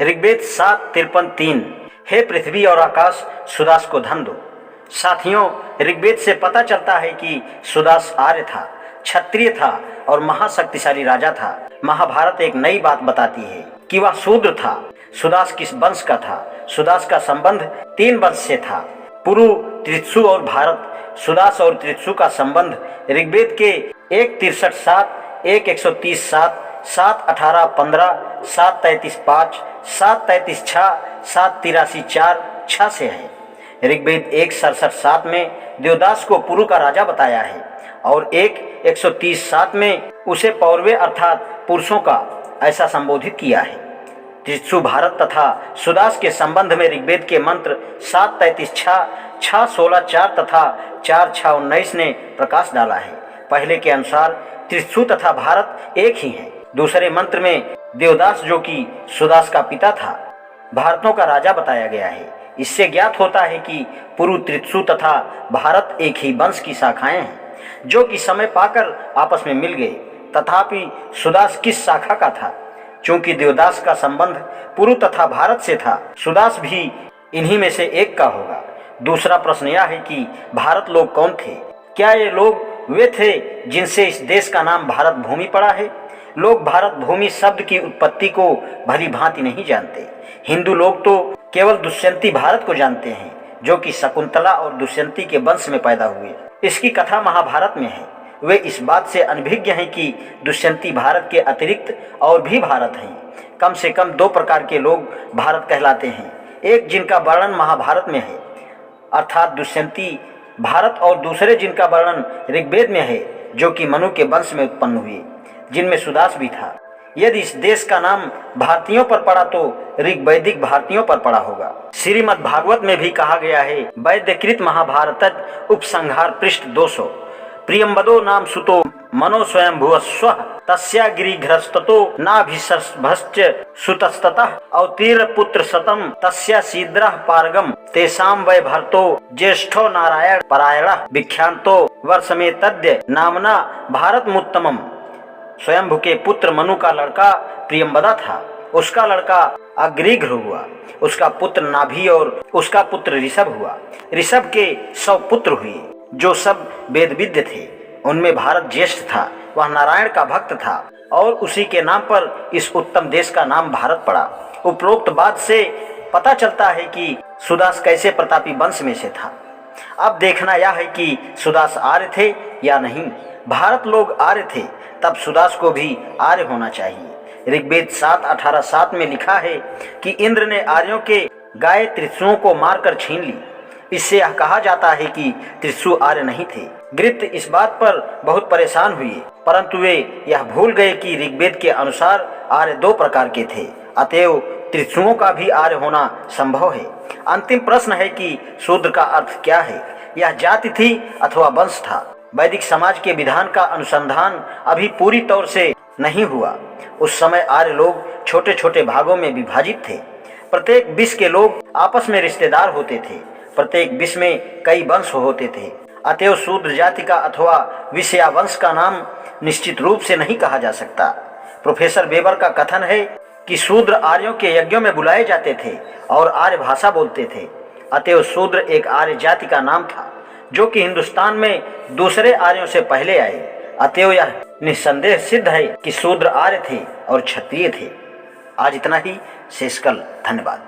ऋग्वेद 7:53-3 हे पृथ्वी और आकाश सुदास को धन दो। साथियों, ऋग्वेद से पता चलता है कि सुदास आर्य था, क्षत्रिय था और महाशक्तिशाली राजा था। महाभारत एक नई बात बताती है कि वह शूद्र था। सुदास किस वंश का था? सुदास का संबंध 3 वंश से था, पुरु, त्रित्सु और भारत। सुदास और त्रित्सु का संबंध ऋग्वेद के 1:63-7, 1:130-7, 7:18-15, 7:33-5, 7:33-6, 7:83-4 से है। ऋग्वेद 1:67-7 में देवदास को पुरु का राजा बताया है और 1:130-7 में उसे पौरवे अर्थात पुरुषों का ऐसा संबोधित किया है। त्रित्सु, भारत तथा सुदास के संबंध में ऋग्वेद के मंत्र 7:33-6, 6:16-4 तथा 4:6-19 ने प्रकाश डाला है। पहले के अनुसार त्रित्सु तथा भारत एक ही हैं। दूसरे मंत्र में देवदास, जो कि सुदास का पिता था, भारतों का राजा बताया गया है। इससे ज्ञात होता है कि पुरु, त्रित्सु तथा भारत एक ही वंश की शाखाएं हैं, जो कि समय पाकर आपस में मिल गए। तथापि सुदास किस शाखा का था? चूंकि देवदास का संबंध पुरु तथा भारत से था, सुदास भी इन्हीं में से एक का होगा। दूसरा प्रश्न यह है कि भारत लोग कौन थे? क्या ये लोग वे थे जिनसे इस देश का नाम भारत भूमि पड़ा है? लोग भारत भूमि शब्द की उत्पत्ति को भली भांति नहीं जानते। हिंदू लोग तो केवल दुष्यंती भारत को जानते हैं, जो कि शकुंतला और दुष्यंती के वंश में पैदा हुए। इसकी कथा महाभारत में है। वे इस बात से अनभिज्ञ हैं कि दुष्यंती भारत के अतिरिक्त और भी भारत हैं। कम से कम 2 प्रकार के लोग भारत कहलाते हैं। एक जिनका वर्णन महाभारत में है अर्थात दुष्यंती भारत, और दूसरे जिनका वर्णन ऋग्वेद में है, जो कि मनु के वंश में उत्पन्न हुए, जिनमें सुदास भी था। यदि इस देश का नाम भारतीयों पर पड़ा तो ऋग्वैदिक भारतीयों पर पड़ा होगा। श्रीमद् भागवत में भी कहा गया है, वैद्यकृत महाभारत उपसंहार पृष्ठ 200, प्रियंबदो नाम सुतो मनो स्वयं भुवस्व तस्या गिरिघ्रस्ततो नाभिसभश्च सुतस्ततः अवतीर्ण पुत्र शतम तस्या शीद्रः पारगम तेषां वै भर्तो ज्येष्ठो नारायण परायण विख्यांतो वर्षमे तद्य नामना भारतमुत्तमम्। स्वयंभु के पुत्र मनु का लड़का प्रियंबदा था। उसका लड़का अग्रीघ्र हुआ, उसका पुत्र नाभि और उसका पुत्र ऋषभ हुआ। ऋषभ के 100 पुत्र हुए, जो सब वेदविद्य थे। उनमें भारत ज्येष्ठ था। वह नारायण का भक्त था और उसी के नाम पर इस उत्तम देश का नाम भारत पड़ा। उपरोक्त बात से पता चलता है कि सुदास कैसे प्रतापी वंश में से था। अब देखना यह है कि सुदास आर्य थे या नहीं। भारत लोग आर्य थे, तब सुदास को भी आर्य होना चाहिए। ऋग्वेद 7:18-7 में लिखा है कि इंद्र ने आर्यों के गाय त्रित्सुओं को मारकर छीन ली। इससे यह कहा जाता है कि त्रित्सु आर्य नहीं थे। गृत्य इस बात पर बहुत परेशान हुए, परंतु वे यह भूल गए कि ऋग्वेद के अनुसार आर्य 2 प्रकार के थे, अतएव त्रित्सुओं का भी आर्य होना संभव है। अंतिम प्रश्न है कि शूद्र का अर्थ क्या है? यह जाति थी अथवा वंश था? वैदिक समाज के विधान का अनुसंधान अभी पूरी तौर से नहीं हुआ। उस समय आर्य लोग छोटे छोटे भागों में विभाजित थे। प्रत्येक विष के लोग आपस में रिश्तेदार होते थे। प्रत्येक विष में कई वंश होते थे। अतएव शूद्र जाति का अथवा विष या वंश का नाम निश्चित रूप से नहीं कहा जा सकता। प्रोफेसर वेबर का कथन है कि शूद्र आर्यों के यज्ञों में बुलाए जाते थे और आर्य भाषा बोलते थे। अतएव शूद्र एक आर्य जाति का नाम था, जो कि हिंदुस्तान में दूसरे आर्यों से पहले आए। अतएव यह निस्संदेह सिद्ध है कि शूद्र आर्य थे और क्षत्रिय थे। आज इतना ही, शेष कल। धन्यवाद।